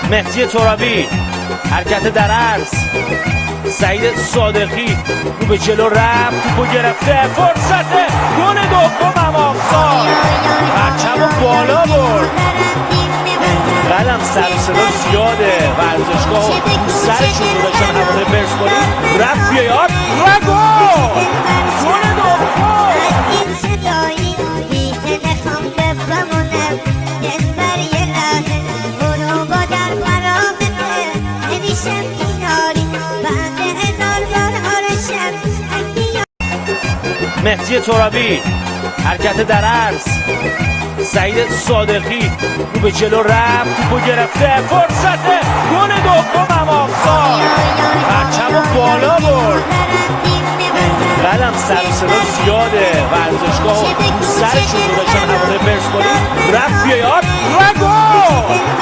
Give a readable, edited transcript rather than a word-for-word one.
مهدی ترابی، حرکت در عرض. سعید صادقی رو به جلو رفت، توپو گرفته، فرصت گل دوم آفساید. پرچم رو بالا برد. قدم سر و صدا زیاده ورزشگاه و سرشون گذاشتن هوادار پرسپولیس. رفت بیاد و گل! گل دوم! مهدی ترابی، حرکت در عرض. سعید صادقی رو به جلو رفت، توپو گرفته، فرصت گل دوم آفساید. پرچم رو بالا برد. قدم سر و صدا زیاده ورزشگاه و سرشون گذاشتن هوادار پرسپولیس. رفت بیاد و گل!